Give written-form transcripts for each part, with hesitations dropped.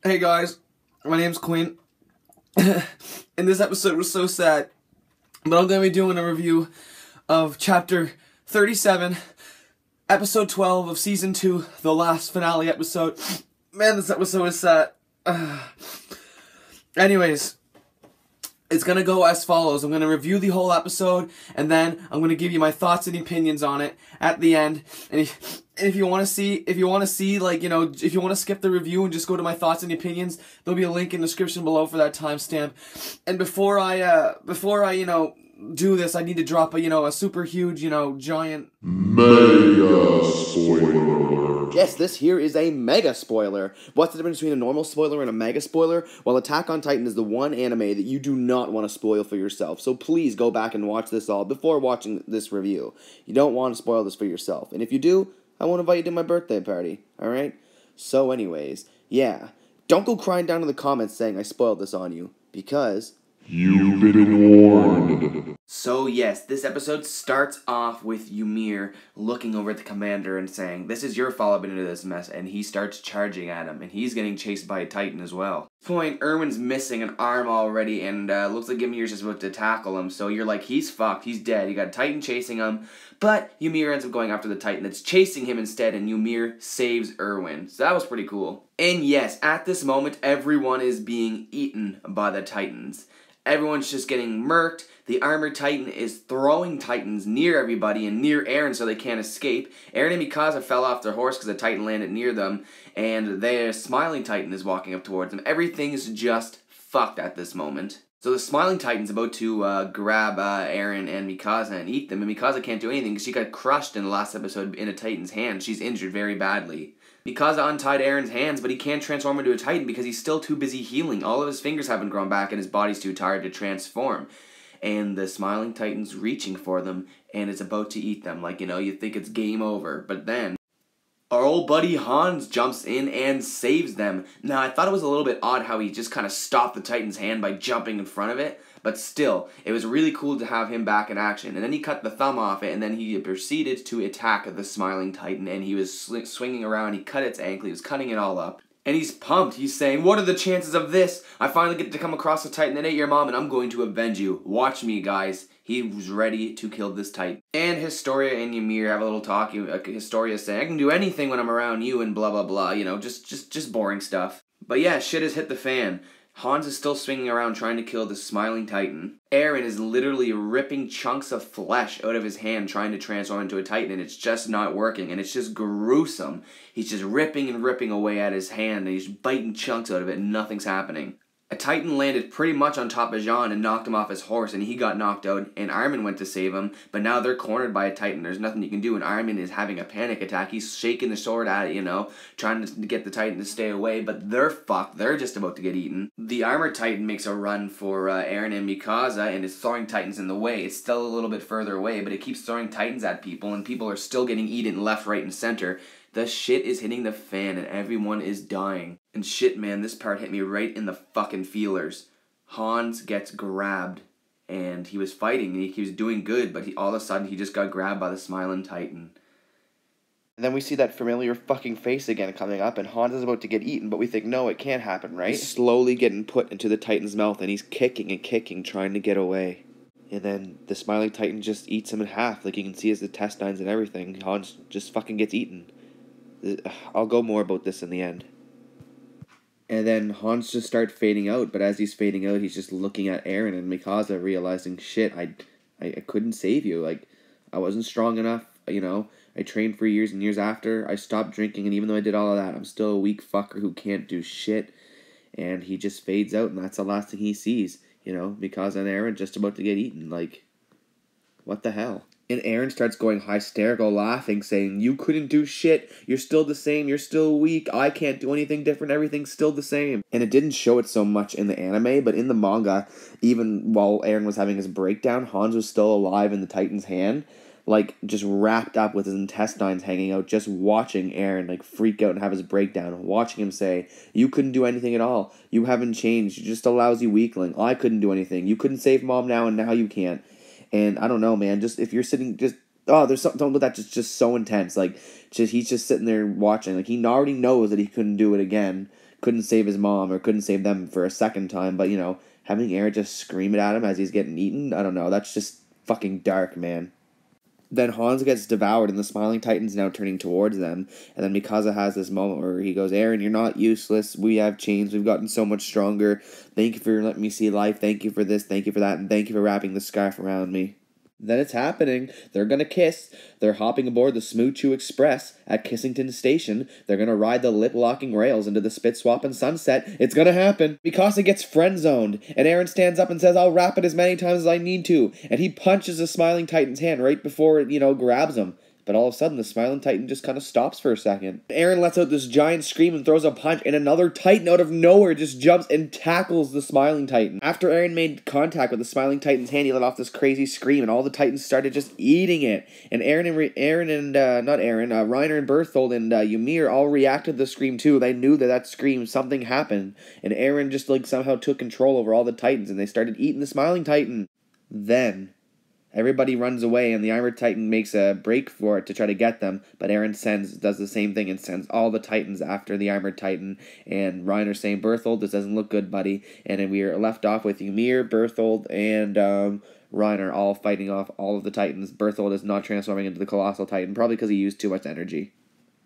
Hey guys, my name's Quinn, and this episode was so sad, but I'm going to be doing a review of Chapter 37, Episode 12 of Season 2, the last finale episode. Man, this episode is sad. Anyways, it's going to go as follows. I'm going to review the whole episode, and then I'm going to give you my thoughts and opinions on it at the end. And if you want to see, if you want to skip the review and just go to my thoughts and opinions, there'll be a link in the description below for that timestamp. And before I do this, I need to drop a super huge, giant Mega spoiler alert. Yes, this here is a mega spoiler. What's the difference between a normal spoiler and a mega spoiler? Well, Attack on Titan is the one anime that you do not want to spoil for yourself. So please go back and watch this all before watching this review. You don't want to spoil this for yourself. And if you do, I won't invite you to my birthday party. Alright? So anyways, yeah. Don't go crying down in the comments saying I spoiled this on you. Because You've been warned. So yes, this episode starts off with Ymir looking over at the commander and saying, "This is your fault I've been into this mess," and he starts charging at him, and he's getting chased by a Titan as well. At this point, Erwin's missing an arm already, and looks like Ymir's just about to tackle him, so you're like, he's fucked, he's dead, you got a Titan chasing him, but Ymir ends up going after the Titan that's chasing him instead, and Ymir saves Erwin, so that was pretty cool. And yes, at this moment, everyone is being eaten by the Titans. Everyone's just getting murked. The armored Titan is throwing Titans near everybody and near Erens so they can't escape. Eren and Mikasa fell off their horse because the Titan landed near them, and their smiling Titan is walking up towards them. Everything's just fucked at this moment. So the smiling Titan's about to grab Eren and Mikasa and eat them, and Mikasa can't do anything because she got crushed in the last episode in a Titan's hand. She's injured very badly. Mikasa untied Eren's hands, but he can't transform into a Titan because he's still too busy healing. All of his fingers haven't grown back and his body's too tired to transform. And the smiling Titan's reaching for them and is about to eat them. Like, you think it's game over. But then our old buddy Hans jumps in and saves them. Now, I thought it was a little bit odd how he just kind of stopped the Titan's hand by jumping in front of it. But still, it was really cool to have him back in action. And then he cut the thumb off it, and then he proceeded to attack the smiling Titan. And he was swinging around, he cut its ankle, he was cutting it all up. And he's pumped. He's saying, "What are the chances of this? I finally get to come across a Titan that ate your mom, and I'm going to avenge you. Watch me, guys." He was ready to kill this Titan. And Historia and Ymir have a little talk. Historia saying, "I can do anything when I'm around you," and blah, blah, blah. Just boring stuff. But yeah, shit has hit the fan. Hans is still swinging around trying to kill the smiling Titan. Eren is literally ripping chunks of flesh out of his hand trying to transform into a Titan, and it's just not working, and it's just gruesome. He's just ripping and ripping away at his hand, and he's biting chunks out of it, and nothing's happening. A Titan landed pretty much on top of Jean and knocked him off his horse, and he got knocked out, and Armin went to save him, but now they're cornered by a Titan. There's nothing you can do, and Armin is having a panic attack. He's shaking the sword at it, trying to get the Titan to stay away, but they're fucked. They're just about to get eaten. The armored Titan makes a run for Eren and Mikasa, and is throwing Titans in the way. It's still a little bit further away, but it keeps throwing Titans at people, and people are still getting eaten left, right, and center. The shit is hitting the fan and everyone is dying. And shit, man, this part hit me right in the fucking feelers. Hans gets grabbed, and he was fighting, and he was doing good, but all of a sudden he just got grabbed by the smiling Titan. And then we see that familiar fucking face again coming up, and Hans is about to get eaten, but we think, no, it can't happen, right? He's slowly getting put into the Titan's mouth, and he's kicking and kicking, trying to get away. And then the smiling Titan just eats him in half. Like, you can see his intestines and everything. Hans just fucking gets eaten. I'll go more about this in the end. And then Hans just starts fading out, but as he's fading out, he's just looking at Eren and Mikasa, realizing, shit, I couldn't save you. Like, I wasn't strong enough, I trained for years and years after. I stopped drinking, and even though I did all of that, I'm still a weak fucker who can't do shit. And he just fades out, and that's the last thing he sees. Mikasa and Eren just about to get eaten. Like, what the hell? And Eren starts going hysterical, laughing, saying, "You couldn't do shit. You're still the same. You're still weak. I can't do anything different. Everything's still the same." And it didn't show it so much in the anime, but in the manga, even while Eren was having his breakdown, Hans was still alive in the Titan's hand, like, just wrapped up with his intestines hanging out, just watching Eren, like, freak out and have his breakdown, watching him say, "You couldn't do anything at all. You haven't changed. You're just a lousy weakling. I couldn't do anything. You couldn't save Mom now, and now you can't." And I don't know, man, just if you're sitting, there's something about that just so intense. Like, he's just sitting there watching. Like, he already knows that he couldn't do it again couldn't save his mom or couldn't save them for a second time, but, having Eren just scream it at him as he's getting eaten, I don't know, that's just fucking dark, man. Then Hans gets devoured and the Smiling Titan's now turning towards them. And then Mikasa has this moment where he goes, Eren, you're not useless. We have changed. We've gotten so much stronger. Thank you for letting me see life. Thank you for this. Thank you for that. And thank you for wrapping the scarf around me. Then it's happening. They're gonna kiss. They're hopping aboard the Smooth Chew Express at Kissington Station. They're gonna ride the lip-locking rails into the spit-swapping sunset. It's gonna happen. Mikasa gets friend-zoned, and Eren stands up and says, I'll wrap it as many times as I need to. And he punches the Smiling Titan's hand right before it, grabs him. But all of a sudden, the Smiling Titan just kind of stops for a second. Eren lets out this giant scream and throws a punch, and another Titan out of nowhere just jumps and tackles the Smiling Titan. After Eren made contact with the Smiling Titan's hand, he let off this crazy scream, and all the Titans started just eating it. And Reiner and Berthold and Ymir all reacted to the scream too. They knew that scream, something happened. And Eren just somehow took control over all the Titans, and they started eating the Smiling Titan. Then everybody runs away, and the Armored Titan makes a break for it to try to get them, but Eren does the same thing and sends all the Titans after the Armored Titan, and Reiner saying, Berthold, this doesn't look good, buddy. And then we are left off with Ymir, Berthold, and Reiner all fighting off all of the Titans. Berthold is not transforming into the Colossal Titan, probably because he used too much energy.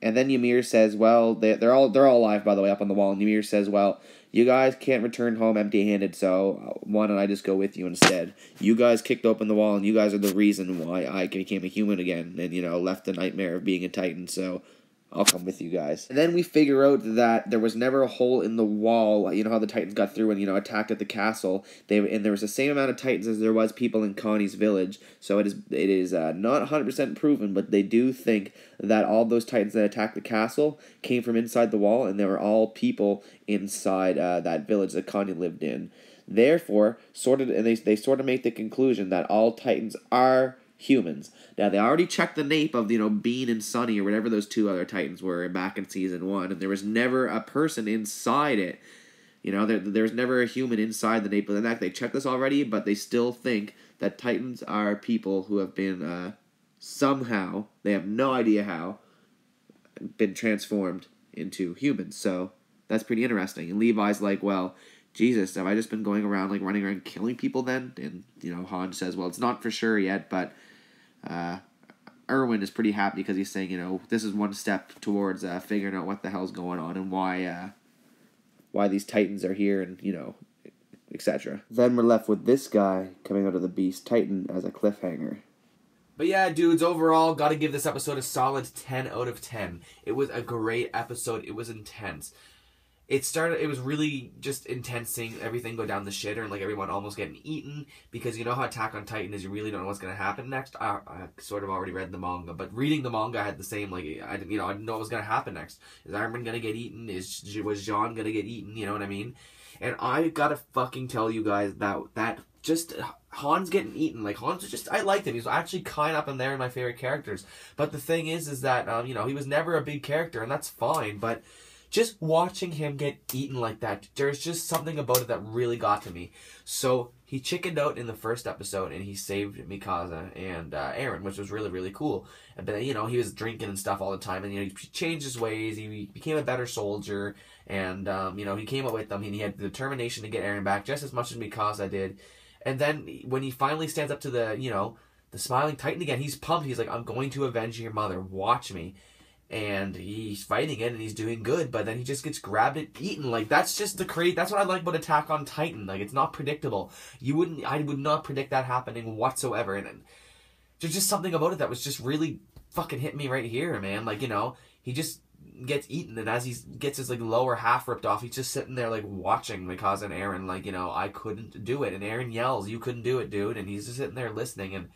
And then Ymir says, well, they're all alive, by the way, up on the wall, and Ymir says, well, you guys can't return home empty-handed, so why don't I just go with you instead? You guys kicked open the wall, and you guys are the reason why I became a human again and, left the nightmare of being a Titan, so I'll come with you guys. And then we figure out that there was never a hole in the wall. You know how the Titans got through and, attacked at the castle. And there was the same amount of Titans as there was people in Connie's village. So it is not 100% proven, but they do think that all those Titans that attacked the castle came from inside the wall, and they were all people inside that village that Connie lived in. Therefore, they sort of make the conclusion that all Titans are humans. Now, they already checked the nape of, Bean and Sunny, or whatever those two other Titans were back in Season 1, and there was never a person inside it. There was never a human inside the nape of the neck. They checked this already, but they still think that Titans are people who have been, somehow, they have no idea how, been transformed into humans. So, that's pretty interesting. And Levi's like, well, Jesus, have I just been going around, running around killing people then? And, Han says, well, it's not for sure yet, but Erwin is pretty happy because he's saying, this is one step towards figuring out what the hell's going on and why these Titans are here and, etc. Then we're left with this guy coming out of the Beast Titan as a cliffhanger. But yeah, dudes, overall, gotta give this episode a solid 10 out of 10. It was a great episode. It was intense. It was really just intense seeing everything go down the shitter and everyone almost getting eaten, because you know how Attack on Titan is, you really don't know what's going to happen next. I sort of already read the manga, but reading the manga I had the same, I didn't know what was going to happen next. Is Iron going to get eaten? Was Jean going to get eaten? You know what I mean? And I gotta fucking tell you guys that just Han's getting eaten. Han's just, I liked him. He was actually kind of up in there in my favorite characters. But the thing is that, he was never a big character, and that's fine, but just watching him get eaten like that, there's just something about it that really got to me. So he chickened out in the first episode, and he saved Mikasa and Eren, which was really, really cool. But he was drinking and stuff all the time, and he changed his ways. He became a better soldier, and he came up with them, and he had the determination to get Eren back just as much as Mikasa did. And then when he finally stands up to the Smiling Titan again, he's pumped. He's like, I'm going to avenge your mother. Watch me. And he's fighting it, and he's doing good, but then he just gets grabbed and eaten. That's just that's what I like about Attack on Titan. It's not predictable. I would not predict that happening whatsoever. And there's just something about it that was just really fucking hit me right here, man. He just gets eaten, and as he gets his lower half ripped off, he's just sitting there watching Mikasa and Eren, I couldn't do it. And Eren yells, you couldn't do it, dude. And he's just sitting there listening, and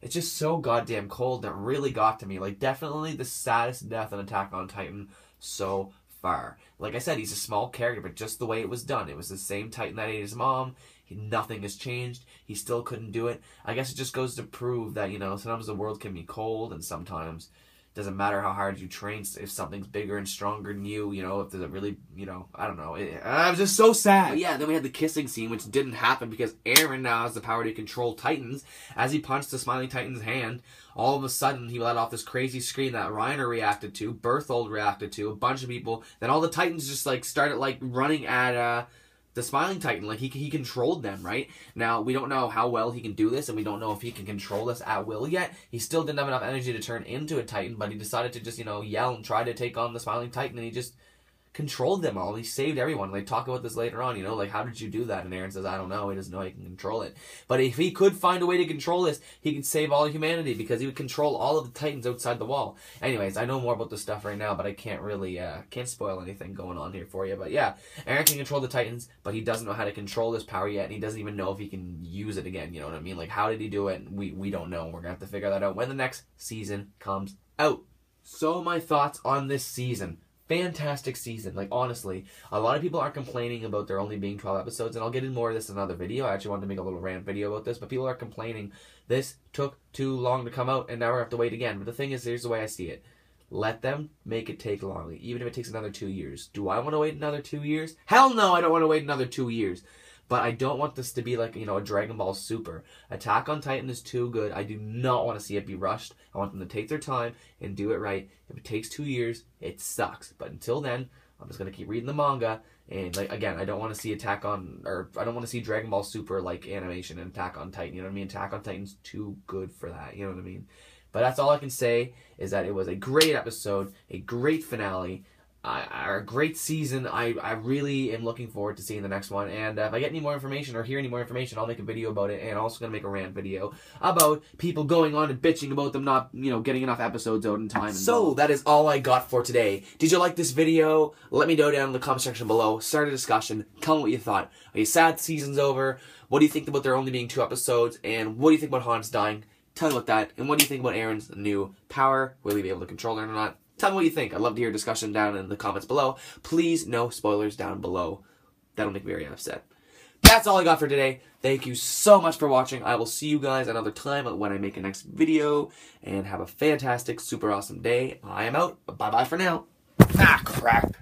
it's just so goddamn cold that really got to me. Definitely the saddest death in Attack on Titan so far. Like I said, he's a small character, but just the way it was done. It was the same Titan that ate his mom. Nothing has changed. He still couldn't do it. I guess it just goes to prove that, sometimes the world can be cold, and sometimes, Doesn't matter how hard you train, if something's bigger and stronger than you, if there's a really, I don't know. I was just so sad. But yeah, then we had the kissing scene, which didn't happen because Eren now has the power to control Titans. As he punched the Smiling Titan's hand, all of a sudden he let off this crazy scream that Reiner reacted to, Berthold reacted to, a bunch of people. Then all the Titans just started running at the Smiling Titan. He controlled them, right? Now, we don't know how well he can do this, and we don't know if he can control this at will yet. He still didn't have enough energy to turn into a Titan, but he decided to just, yell and try to take on the Smiling Titan, and he just controlled them all. He saved everyone. They talk about this later on, how did you do that? And Eren says, I don't know. He doesn't know he can control it. But if he could find a way to control this, he could save all of humanity because he would control all of the Titans outside the wall. Anyways, I know more about this stuff right now, but I can't really, can't spoil anything going on here for you. But yeah, Eren can control the Titans, but he doesn't know how to control this power yet, and he doesn't even know if he can use it again, you know what I mean? How did he do it? We don't know. We're going to have to figure that out when the next season comes out. So my thoughts on this season. Fantastic season. Honestly, a lot of people are complaining about there only being 12 episodes, and I'll get into more of this in another video. I actually wanted to make a little rant video about this, but people are complaining this took too long to come out, and now we have to wait again. But the thing is, here's the way I see it. Let them make it take longer, even if it takes another 2 years. Do I want to wait another 2 years? Hell no, I don't want to wait another 2 years. But I don't want this to be a Dragon Ball Super. Attack on Titan is too good. I do not want to see it be rushed. I want them to take their time and do it right. If it takes 2 years, it sucks. But until then, I'm just going to keep reading the manga. And, again, I don't want to see I don't want to see Dragon Ball Super, animation and Attack on Titan. You know what I mean? Attack on Titan's too good for that. You know what I mean? But that's all I can say is that it was a great episode, a great finale. A great season. I really am looking forward to seeing the next one, and if I get any more information or hear any more information, I'll make a video about it, and also going to make a rant video about people going on and bitching about them not, getting enough episodes out in time. So, that is all I got for today. Did you like this video? Let me know down in the comment section below. Start a discussion. Tell me what you thought. Are you sad the season's over? What do you think about there only being 2 episodes? And what do you think about Hans dying? Tell me about that. And what do you think about Eren's new power? Will he be able to control it or not? Tell me what you think. I'd love to hear a discussion down in the comments below. Please, no spoilers down below. That'll make me very upset. That's all I got for today. Thank you so much for watching. I will see you guys another time when I make a next video. And have a fantastic, super awesome day. I am out. Bye-bye for now. Ah, crap.